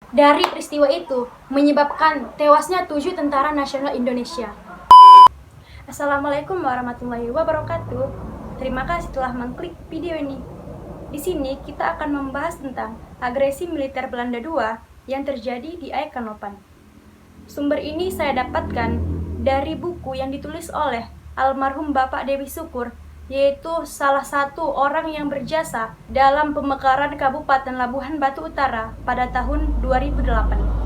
Dari peristiwa itu menyebabkan tewasnya 7 tentara nasional Indonesia. Assalamualaikum warahmatullahi wabarakatuh. Terima kasih telah mengklik video ini. Di sini kita akan membahas tentang agresi militer Belanda II yang terjadi di Aikanopan. Sumber ini saya dapatkan dari buku yang ditulis oleh almarhum Bapak Dewi Syukur, yaitu salah satu orang yang berjasa dalam pemekaran Kabupaten Labuhan Batu Utara pada tahun 2008.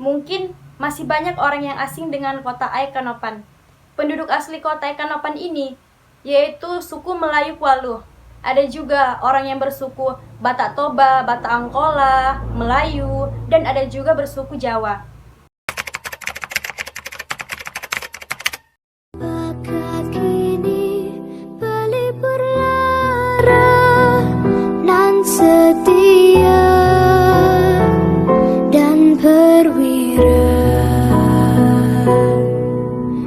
Mungkin masih banyak orang yang asing dengan kota Aikanopan. Penduduk asli kota Aikanopan ini yaitu suku Melayu Kualuh. Ada juga orang yang bersuku Batak Toba, Batak Angkola, Melayu, dan ada juga bersuku Jawa. Bakat kini pelipur lara nan setia dan perwira.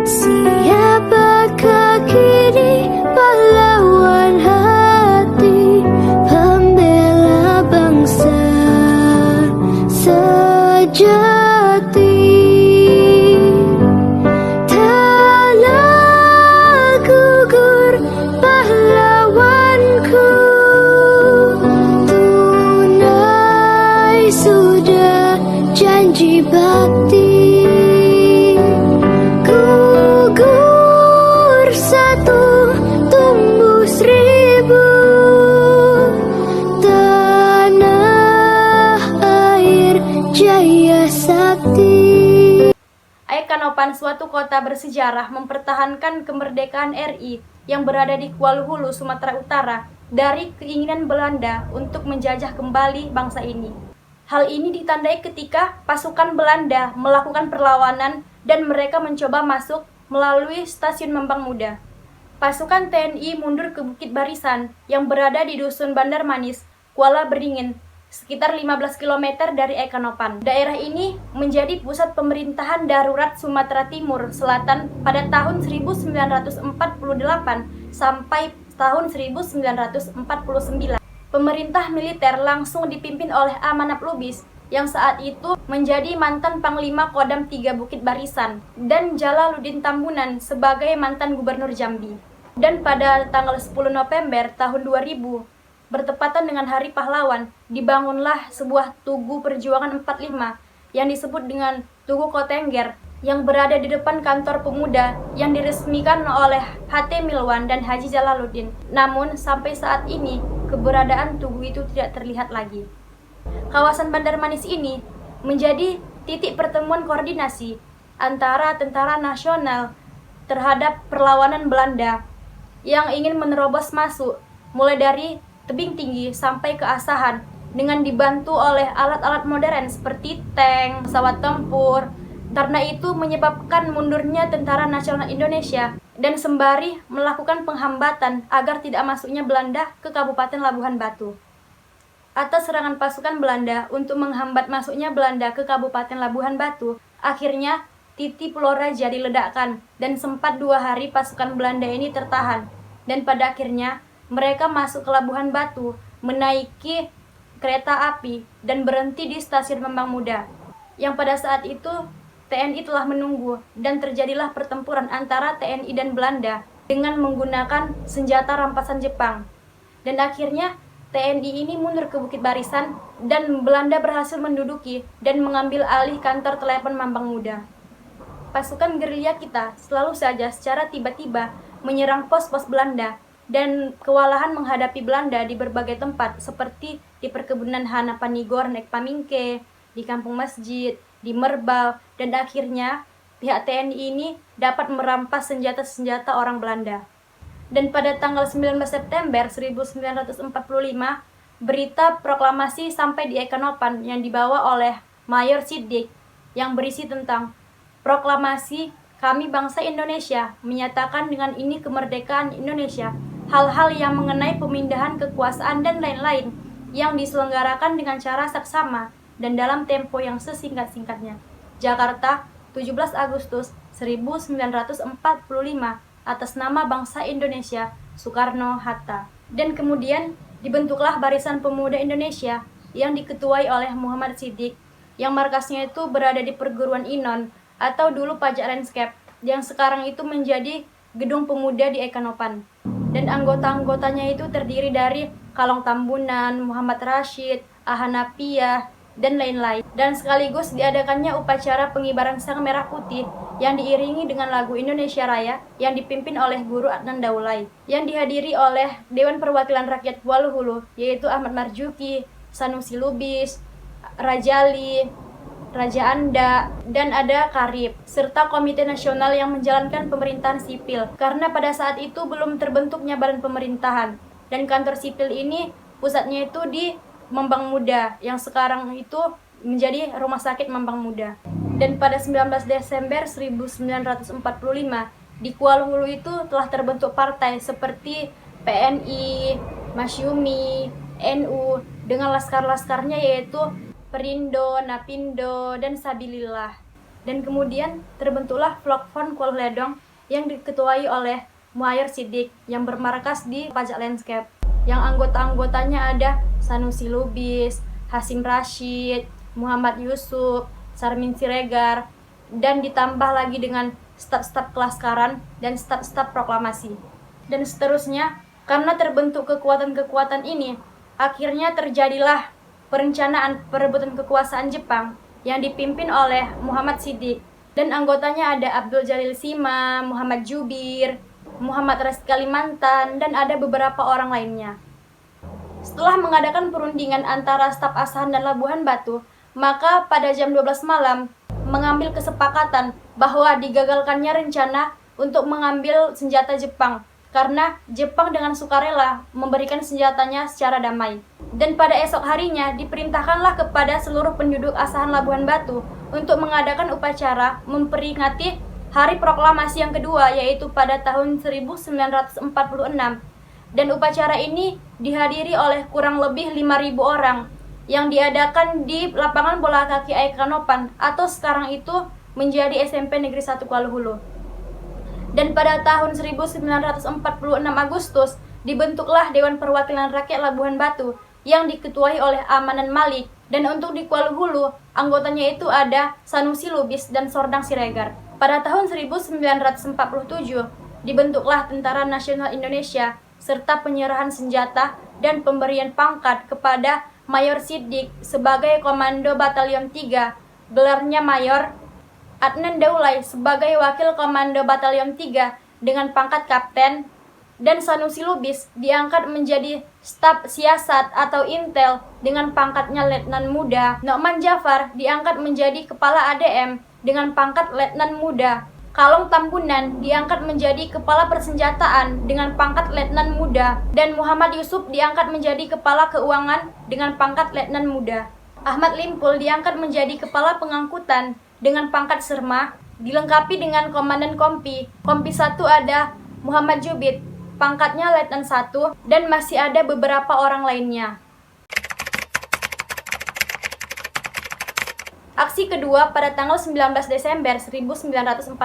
Siapakah kini pahlawan hati, pembela bangsa sejati? Telah gugur pahlawanku, tunai sudah janji bakti. Gugur satu, tumbuh seribu, tanah air jaya sakti. Aikanopan, suatu kota bersejarah, mempertahankan kemerdekaan RI yang berada di Kuala Hulu, Sumatera Utara, dari keinginan Belanda untuk menjajah kembali bangsa ini. Hal ini ditandai ketika pasukan Belanda melakukan perlawanan dan mereka mencoba masuk melalui stasiun Mambang Muda. Pasukan TNI mundur ke Bukit Barisan yang berada di Dusun Bandar Manis, Kuala Beringin, sekitar 15 km dari Aikanopan. Daerah ini menjadi pusat pemerintahan darurat Sumatera Timur Selatan pada tahun 1948 sampai tahun 1949. Pemerintah militer langsung dipimpin oleh Amanat Lubis yang saat itu menjadi mantan Panglima Kodam 3 Bukit Barisan dan Jalaluddin Tambunan sebagai mantan Gubernur Jambi. Dan pada tanggal 10 November tahun 2000, bertepatan dengan Hari Pahlawan, dibangunlah sebuah Tugu Perjuangan 45 yang disebut dengan Tugu Kotengger yang berada di depan kantor pemuda yang diresmikan oleh HT Milwan dan Haji Jalaluddin. Namun sampai saat ini keberadaan tugu itu tidak terlihat lagi. Kawasan Bandar Manis ini menjadi titik pertemuan koordinasi antara tentara nasional terhadap perlawanan Belanda yang ingin menerobos masuk mulai dari tebing tinggi sampai ke Asahan dengan dibantu oleh alat-alat modern seperti tank, pesawat tempur. Karena itu menyebabkan mundurnya tentara nasional Indonesia dan sembari melakukan penghambatan agar tidak masuknya Belanda ke Kabupaten Labuhan Batu. Atas serangan pasukan Belanda untuk menghambat masuknya Belanda ke Kabupaten Labuhan Batu, akhirnya Titi Pulau Raja diledakkan dan sempat 2 hari pasukan Belanda ini tertahan. Dan pada akhirnya mereka masuk ke Labuhan Batu, menaiki kereta api dan berhenti di stasiun Mambang Muda. Yang pada saat itu TNI telah menunggu dan terjadilah pertempuran antara TNI dan Belanda dengan menggunakan senjata rampasan Jepang. Dan akhirnya TNI ini mundur ke Bukit Barisan dan Belanda berhasil menduduki dan mengambil alih kantor telepon Mambang Muda. Pasukan gerilya kita selalu saja secara tiba-tiba menyerang pos-pos Belanda dan kewalahan menghadapi Belanda di berbagai tempat seperti di perkebunan Hanapanigor Nek Pamingke, di Kampung Masjid, di Merbau, dan akhirnya pihak TNI ini dapat merampas senjata-senjata orang Belanda. Dan pada tanggal 19 September 1945, berita proklamasi sampai di Aikanopan yang dibawa oleh Mayor Siddiq yang berisi tentang proklamasi kami bangsa Indonesia menyatakan dengan ini kemerdekaan Indonesia, hal-hal yang mengenai pemindahan kekuasaan dan lain-lain yang diselenggarakan dengan cara saksama dan dalam tempo yang sesingkat-singkatnya. Jakarta, 17 Agustus 1945, atas nama bangsa Indonesia, Soekarno-Hatta. Dan kemudian dibentuklah Barisan Pemuda Indonesia yang diketuai oleh Muhammad Siddiq, yang markasnya itu berada di Perguruan Inon atau dulu Pajak Landscape, yang sekarang itu menjadi Gedung Pemuda di Ekanopan. Dan anggota-anggotanya itu terdiri dari Kalong Tambunan, Muhammad Rashid, Ahanapiyah, dan lain-lain. Dan sekaligus diadakannya upacara pengibaran Sang Merah Putih yang diiringi dengan lagu Indonesia Raya yang dipimpin oleh Guru Adnan Daulay, yang dihadiri oleh Dewan Perwakilan Rakyat Kuala Hulu, yaitu Ahmad Marzuki, Sanusi Lubis, Rajali, Raja Anda, dan ada Karib, serta Komite Nasional yang menjalankan pemerintahan sipil, karena pada saat itu belum terbentuknya badan pemerintahan, dan kantor sipil ini pusatnya itu di Mambang Muda, yang sekarang itu menjadi Rumah Sakit Mambang Muda. Dan pada 19 Desember 1945, di Kuala Hulu itu telah terbentuk partai seperti PNI, Masyumi, NU, dengan laskar-laskarnya yaitu Perindo, Napindo, dan Sabilillah. Dan kemudian terbentuklah Vlog Fund Kuala Ledong yang diketuai oleh Muhammad Siddiq yang bermarkas di Pajak Landscape, yang anggota-anggotanya ada Sanusi Lubis, Hasim Rashid, Muhammad Yusuf, Sarmin Siregar, dan ditambah lagi dengan staf-staf kelaskaran dan staf-staf proklamasi. Dan seterusnya, karena terbentuk kekuatan-kekuatan ini, akhirnya terjadilah perencanaan perebutan kekuasaan Jepang yang dipimpin oleh Muhammad Siddiq, dan anggotanya ada Abdul Jalil Sima, Muhammad Jubir, Muhammad Rasid Kalimantan, dan ada beberapa orang lainnya. Setelah mengadakan perundingan antara staf Asahan dan Labuhan Batu, maka pada jam 12 malam mengambil kesepakatan bahwa digagalkannya rencana untuk mengambil senjata Jepang, karena Jepang dengan sukarela memberikan senjatanya secara damai. Dan pada esok harinya diperintahkanlah kepada seluruh penduduk Asahan Labuhan Batu untuk mengadakan upacara memperingati Hari Proklamasi yang kedua, yaitu pada tahun 1946. Dan upacara ini dihadiri oleh kurang lebih 5.000 orang yang diadakan di lapangan bola kaki Ekanopan atau sekarang itu menjadi SMP Negeri 1 Kuala Hulu. Dan pada tahun 1946 Agustus dibentuklah Dewan Perwakilan Rakyat Labuhan Batu yang diketuai oleh Amanan Malik, dan untuk di Kuala Hulu anggotanya itu ada Sanusi Lubis dan Sordang Siregar. Pada tahun 1947 dibentuklah Tentara Nasional Indonesia serta penyerahan senjata dan pemberian pangkat kepada Mayor Siddiq sebagai Komando Batalion 3, gelarnya Mayor, Adnan Daulay sebagai Wakil Komando Batalion 3 dengan pangkat Kapten, dan Sanusi Lubis diangkat menjadi Staf Siasat atau Intel dengan pangkatnya Letnan Muda. Nokman Jafar diangkat menjadi Kepala ADM dengan pangkat Letnan Muda. Kalong Tambunan diangkat menjadi Kepala Persenjataan dengan pangkat Letnan Muda, dan Muhammad Yusuf diangkat menjadi Kepala Keuangan dengan pangkat Letnan Muda. Ahmad Limpul diangkat menjadi Kepala Pengangkutan dengan pangkat Serma, dilengkapi dengan Komandan Kompi. Kompi 1 ada Muhammad Jubit, pangkatnya Letnan 1, dan masih ada beberapa orang lainnya. Aksi kedua pada tanggal 19 Desember 1948.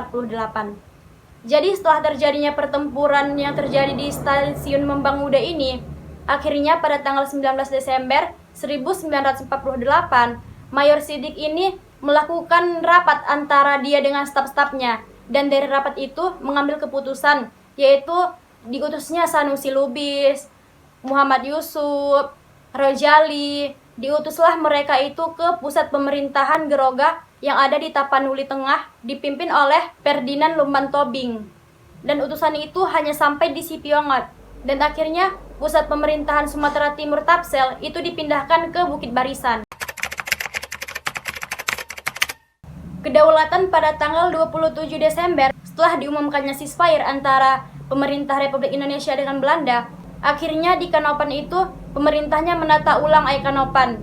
Jadi setelah terjadinya pertempuran yang terjadi di Stasiun Mambang Muda ini, akhirnya pada tanggal 19 Desember 1948, Mayor Siddiq ini melakukan rapat antara dia dengan staf-stafnya, dan dari rapat itu mengambil keputusan, yaitu diutusnya Sanusi Lubis, Muhammad Yusuf, Rojali. Diutuslah mereka itu ke pusat pemerintahan Geroga yang ada di Tapanuli Tengah, dipimpin oleh Ferdinand Lumban Tobing. Dan utusan itu hanya sampai di Sipiongot. Dan akhirnya pusat pemerintahan Sumatera Timur Tapsel itu dipindahkan ke Bukit Barisan. Kedaulatan pada tanggal 27 Desember setelah diumumkannya ceasefire antara pemerintah Republik Indonesia dengan Belanda, akhirnya di Kanopan itu pemerintahnya menata ulang Ekanopan,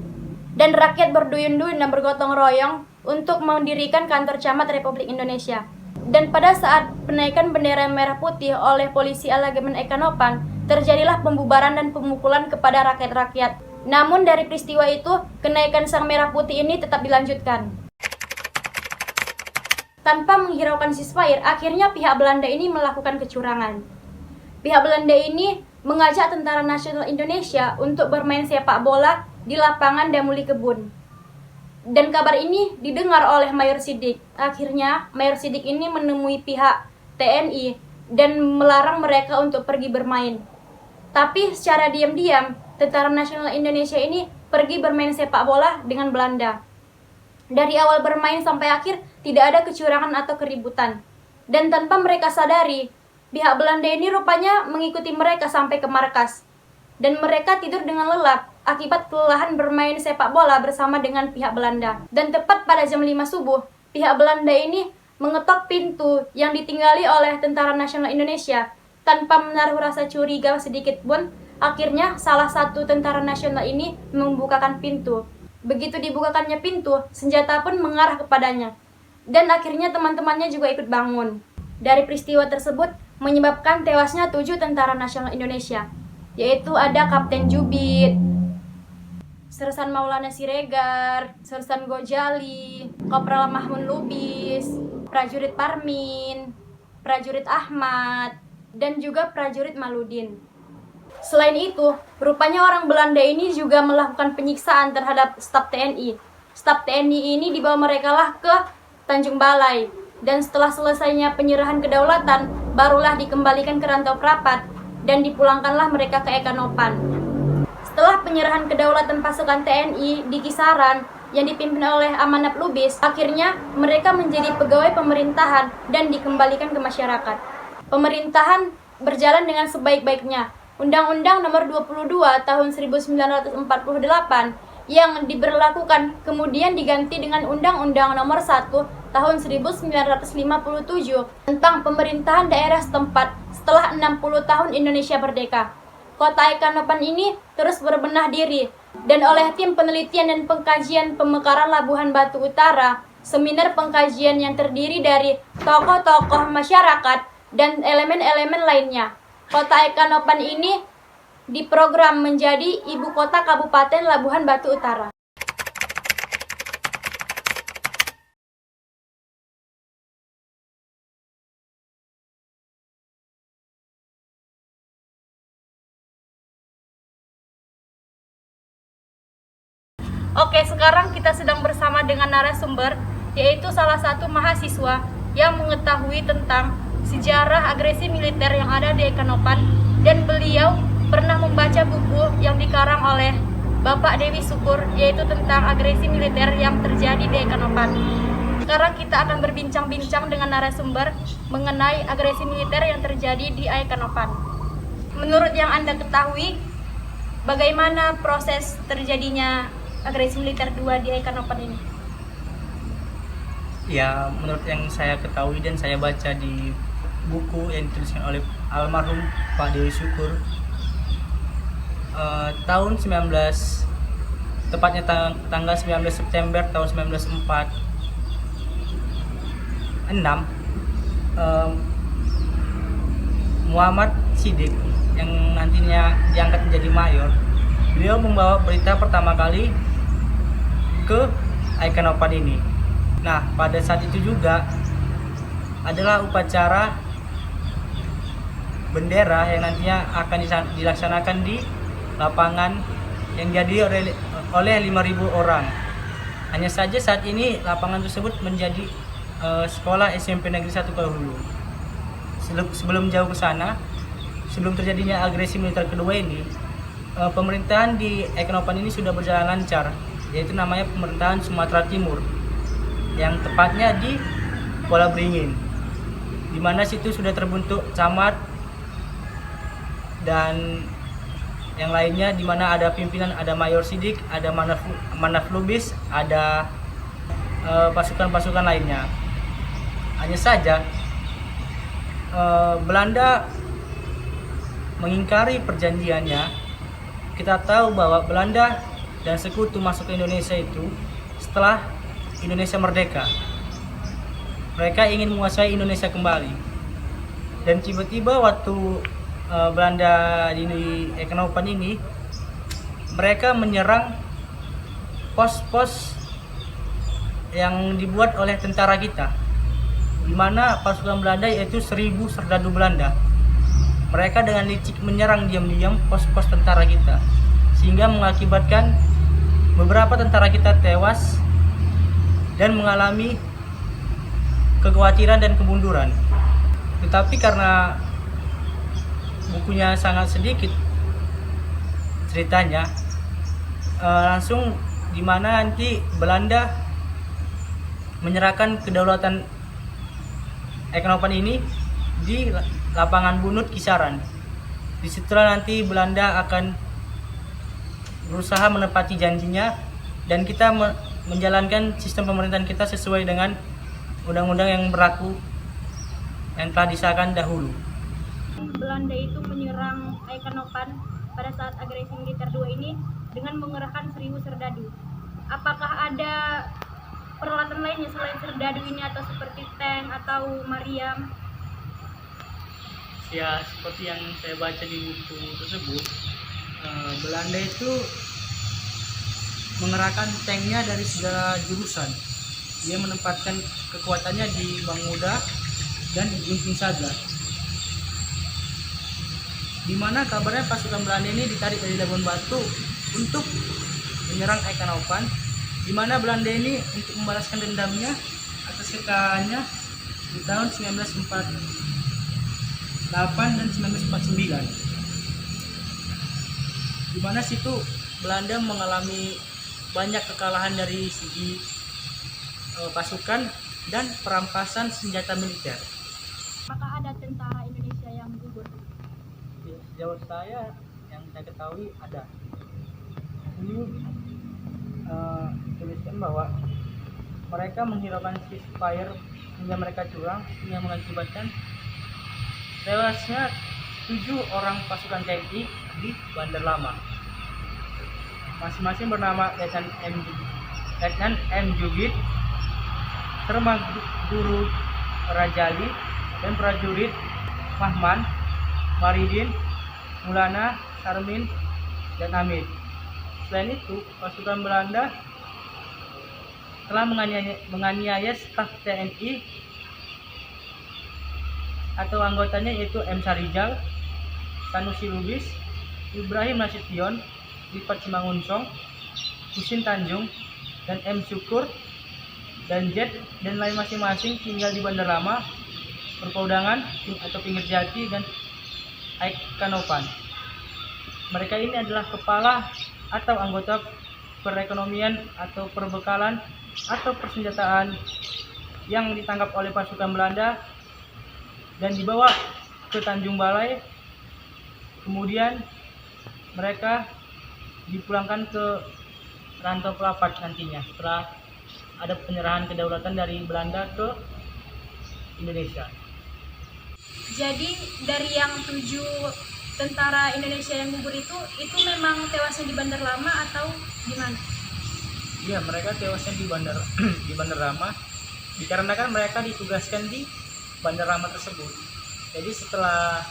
dan rakyat berduyun-duyun dan bergotong royong untuk mendirikan kantor camat Republik Indonesia. Dan pada saat penaikan bendera merah putih oleh polisi Alagemen Ekanopan, terjadilah pembubaran dan pemukulan kepada rakyat-rakyat. Namun dari peristiwa itu, kenaikan sang merah putih ini tetap dilanjutkan. Tanpa menghiraukan ceasefire, akhirnya pihak Belanda ini melakukan kecurangan. Pihak Belanda ini mengajak Tentara Nasional Indonesia untuk bermain sepak bola di lapangan Damuli Kebun. Dan kabar ini didengar oleh Mayor Siddiq. Akhirnya, Mayor Siddiq ini menemui pihak TNI dan melarang mereka untuk pergi bermain. Tapi secara diam-diam, Tentara Nasional Indonesia ini pergi bermain sepak bola dengan Belanda. Dari awal bermain sampai akhir, tidak ada kecurangan atau keributan. Dan tanpa mereka sadari, pihak Belanda ini rupanya mengikuti mereka sampai ke markas. Dan mereka tidur dengan lelap akibat kelelahan bermain sepak bola bersama dengan pihak Belanda. Dan tepat pada jam 5 subuh, pihak Belanda ini mengetok pintu yang ditinggali oleh Tentara Nasional Indonesia. Tanpa menaruh rasa curiga sedikit pun, akhirnya salah satu tentara nasional ini membukakan pintu. Begitu dibukakannya pintu, senjata pun mengarah kepadanya. Dan akhirnya teman-temannya juga ikut bangun. Dari peristiwa tersebut menyebabkan tewasnya 7 tentara nasional Indonesia, yaitu ada Kapten Jubit, Sersan Maulana Siregar, Sersan Gojali, Kopral Mahmud Lubis, Prajurit Parmin, Prajurit Ahmad, dan juga Prajurit Maludin. Selain itu, rupanya orang Belanda ini juga melakukan penyiksaan terhadap staf TNI. Staf TNI ini dibawa mereka lah ke Tanjung Balai, dan setelah selesainya penyerahan kedaulatan, barulah dikembalikan ke Rantau Prapat dan dipulangkanlah mereka ke Ekanopan. Setelah penyerahan kedaulatan pasukan TNI di Kisaran yang dipimpin oleh Amanat Lubis, akhirnya mereka menjadi pegawai pemerintahan dan dikembalikan ke masyarakat. Pemerintahan berjalan dengan sebaik-baiknya. Undang-Undang Nomor 22 Tahun 1948 yang diberlakukan kemudian diganti dengan Undang-Undang Nomor 1 Tahun 1957 tentang pemerintahan daerah setempat setelah 60 tahun Indonesia merdeka. Kota Ekanopan ini terus berbenah diri, dan oleh tim penelitian dan pengkajian pemekaran Labuhan Batu Utara, seminar pengkajian yang terdiri dari tokoh-tokoh masyarakat dan elemen-elemen lainnya, Kota Ekanopan ini diprogram menjadi ibu kota Kabupaten Labuhan Batu Utara. Oke, sekarang kita sedang bersama dengan narasumber, yaitu salah satu mahasiswa yang mengetahui tentang sejarah agresi militer yang ada di Ekanopan, dan beliau pernah membaca buku yang dikarang oleh Bapak Dewi Syukur, yaitu tentang agresi militer yang terjadi di Ekanopan. Sekarang kita akan berbincang-bincang dengan narasumber mengenai agresi militer yang terjadi di Ekanopan. Menurut yang Anda ketahui, bagaimana proses terjadinya agresi militer 2 di Ekanopan ini? Ya, menurut yang saya ketahui dan saya baca di buku yang dituliskan oleh almarhum Pak Dewi Syukur, tahun 19, tepatnya tanggal 19 September tahun 1946, Muhammad Siddiq yang nantinya diangkat menjadi mayor, beliau membawa berita pertama kali ke Ekanopan ini. Nah, pada saat itu juga adalah upacara bendera yang nantinya akan dilaksanakan di lapangan yang dihadiri oleh 5.000 orang. Hanya saja saat ini lapangan tersebut menjadi sekolah SMP Negeri 1 Kalhulu. Sebelum jauh ke sana, sebelum terjadinya agresi militer kedua ini, pemerintahan di Ekanopan ini sudah berjalan lancar, yaitu namanya pemerintahan Sumatera Timur, yang tepatnya di Kuala Beringin, di mana situ sudah terbentuk camat dan yang lainnya, di mana ada pimpinan, ada Mayor Siddiq, ada Manaf Lubis, ada pasukan-pasukan lainnya. Hanya saja Belanda mengingkari perjanjiannya. Kita tahu bahwa Belanda dan sekutu masuk ke Indonesia itu setelah Indonesia merdeka. mereka ingin menguasai Indonesia kembali. Dan tiba-tiba waktu Belanda di Ekenopan ini, mereka menyerang pos-pos yang dibuat oleh tentara kita, di mana pasukan Belanda yaitu 1.000 serdadu Belanda. Mereka dengan licik menyerang diam-diam pos-pos tentara kita, sehingga mengakibatkan beberapa tentara kita tewas dan mengalami kekhawatiran dan kemunduran. Tetapi karena bukunya sangat sedikit ceritanya, langsung di mana nanti Belanda menyerahkan kedaulatan Ekenopan ini di lapangan Bunut Kisaran. Disitulah nanti Belanda akan berusaha menepati janjinya dan kita menjalankan sistem pemerintahan kita sesuai dengan undang-undang yang berlaku yang telah disahkan dahulu. Belanda itu menyerang Ekenopan pada saat agresi militer 2 ini dengan mengerahkan 1.000 serdadu. Apakah ada peralatan lainnya selain serdadu ini atau seperti tank atau meriam? Ya, seperti yang saya baca di buku tersebut, Belanda itu mengerahkan tanknya dari segala jurusan. Dia menempatkan kekuatannya di Bangmuda dan di Gunting Saga, di mana kabarnya pasukan Belanda ini ditarik dari Labuan Batu untuk menyerang Ekenopan, di mana Belanda ini untuk membalaskan dendamnya atas kekalahannya di tahun 1948 dan 1949, di mana situ Belanda mengalami banyak kekalahan dari segi pasukan dan perampasan senjata militer. Apakah ada tentara Indonesia yang gugur? Sejauh saya yang saya ketahui ada. Ini tuliskan bahwa mereka menghiraukan ceasefire hingga mereka curang, hingga mengakibatkan tewasnya 7 orang pasukan TNI di Bandar Lama. Masing-masing bernama Letnan M. Jubit, Terma Guru Rajali, dan prajurit Mahman, Maridin, Mulana, Sarmin, dan Hamid. Selain itu, pasukan Belanda telah menganiaya staf TNI atau anggotanya, yaitu M. Sarijal, Sanusi Lubis, Ibrahim Nasution, Lipat Simangunsong, Husin Tanjung, dan M. Syukur, dan Jet, dan lain masing-masing tinggal di Bandar Lama, Perpaudangan atau Pinggir Jati, dan Ekenopan. Mereka ini adalah kepala atau anggota perekonomian atau perbekalan atau persenjataan yang ditangkap oleh pasukan Belanda dan dibawa ke Tanjung Balai. Kemudian mereka dipulangkan ke Rantau Pelapat nantinya setelah ada penyerahan kedaulatan dari Belanda ke Indonesia. Jadi dari yang 7 tentara Indonesia yang gugur itu memang tewasnya di Bandar Lama atau di mana? Iya, mereka tewasnya di Bandar Lama dikarenakan mereka ditugaskan di Bandar Lama tersebut. Jadi setelah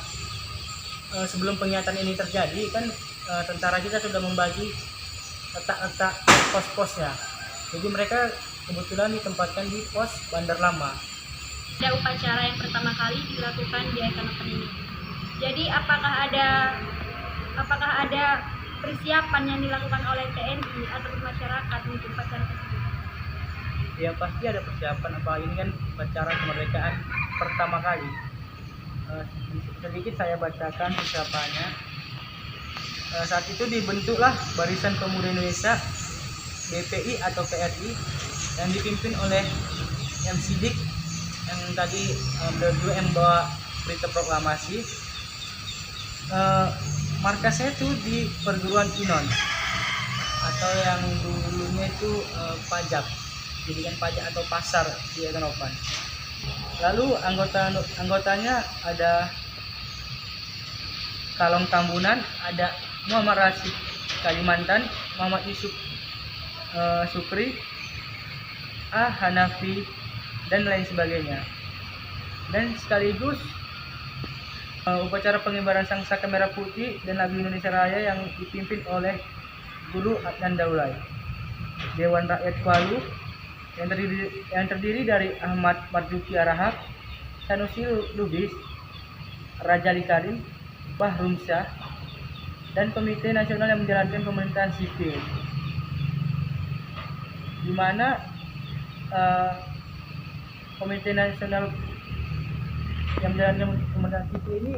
sebelum pengingatan ini terjadi kan tentara kita sudah membagi letak-letak pos-posnya. Jadi mereka kebetulan ditempatkan di pos Bandar Lama. Ada upacara yang pertama kali dilakukan di Ekenopan ini. Jadi apakah ada persiapan yang dilakukan oleh TNI atau masyarakat untuk upacara tersebut? Ya pasti ada persiapan, apalagi ini kan upacara kemerdekaan pertama kali. Sedikit saya bacakan ucapannya. Saat itu dibentuklah Barisan Pemuda Indonesia BPI atau PRI yang dipimpin oleh M. Sidik yang tadi berdua yang bawa berita proklamasi. Markasnya itu di perguruan Inon atau yang dulunya itu pajak, jadi kan pajak atau pasar di Ekenopan. Lalu anggotanya ada Kalong Tambunan, ada Muhammad Rasid Kalimantan, Muhammad Yusuf Sukri, A. Hanafi dan lain sebagainya. Dan sekaligus upacara pengibaran Sangsaka Merah Putih dan Lagu Indonesia Raya yang dipimpin oleh Guru Adnan Daulay. Dewan Rakyat Kuala yang terdiri dari Ahmad Marzuki Arahap, Sanusi Lubis, Rajali Karim, Bahrum Syah, dan Komite Nasional yang menjalankan pemerintahan sipil, di mana Komite Nasional yang menjalankan pemerintahan sipil ini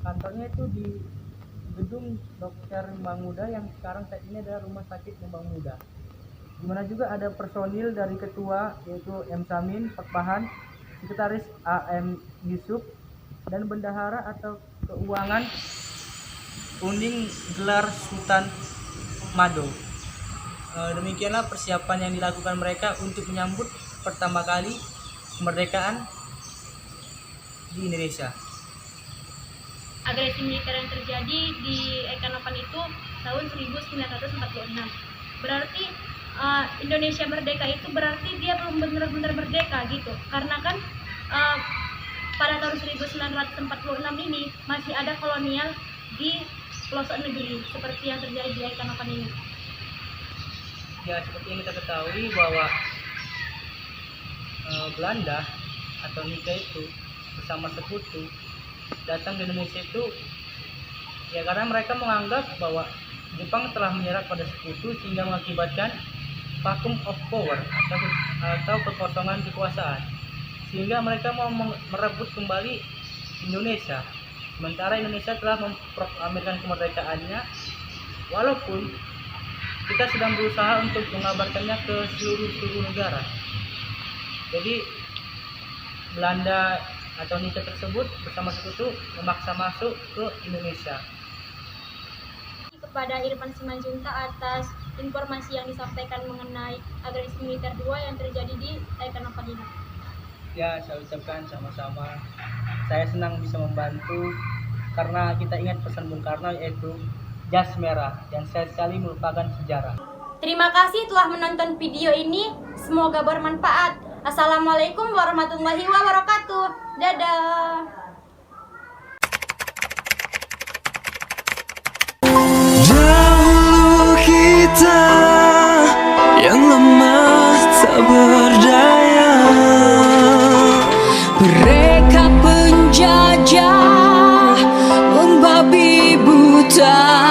kantornya itu di Gedung Dr. Kembang Muda yang sekarang saat ini adalah Rumah Sakit Kembang Muda, di mana juga ada personil dari ketua yaitu M. Samin, Pakpahan, Sekretaris AM Yusuf, dan bendahara atau keuangan Unding Gelar Sultan Mado. Demikianlah persiapan yang dilakukan mereka untuk menyambut pertama kali kemerdekaan di Indonesia. Agresi militer yang terjadi di Ekanopan itu tahun 1946. Berarti Indonesia merdeka itu berarti dia belum benar-benar merdeka gitu. Karena kan pada tahun 1946 ini masih ada kolonial di pelosok negeri seperti yang terjadi di Ekanopan ini. Ya, seperti yang kita ketahui bahwa Belanda atau Nika itu bersama sekutu datang ke Indonesia itu ya karena mereka menganggap bahwa Jepang telah menyerah pada sekutu sehingga mengakibatkan vacuum of power atau kekosongan kekuasaan, sehingga mereka mau merebut kembali Indonesia, sementara Indonesia telah memproklamirkan kemerdekaannya, walaupun kita sedang berusaha untuk mengabarkannya ke seluruh negara. Jadi Belanda atau Nika tersebut bersama sekutu memaksa masuk ke Indonesia. Kepada Irfan Simanjuntak atas informasi yang disampaikan mengenai agresi militer 2 yang terjadi di Ekanopan ini. Ya, saya ucapkan sama-sama. Saya senang bisa membantu karena kita ingat pesan Bung Karno yaitu jas merah yang sekali merupakan sejarah. Terima kasih telah menonton video ini. Semoga bermanfaat. Assalamualaikum warahmatullahi wabarakatuh. Dadah. Dahulu kita yang lemah tak berdaya, mereka penjajah membabi buta.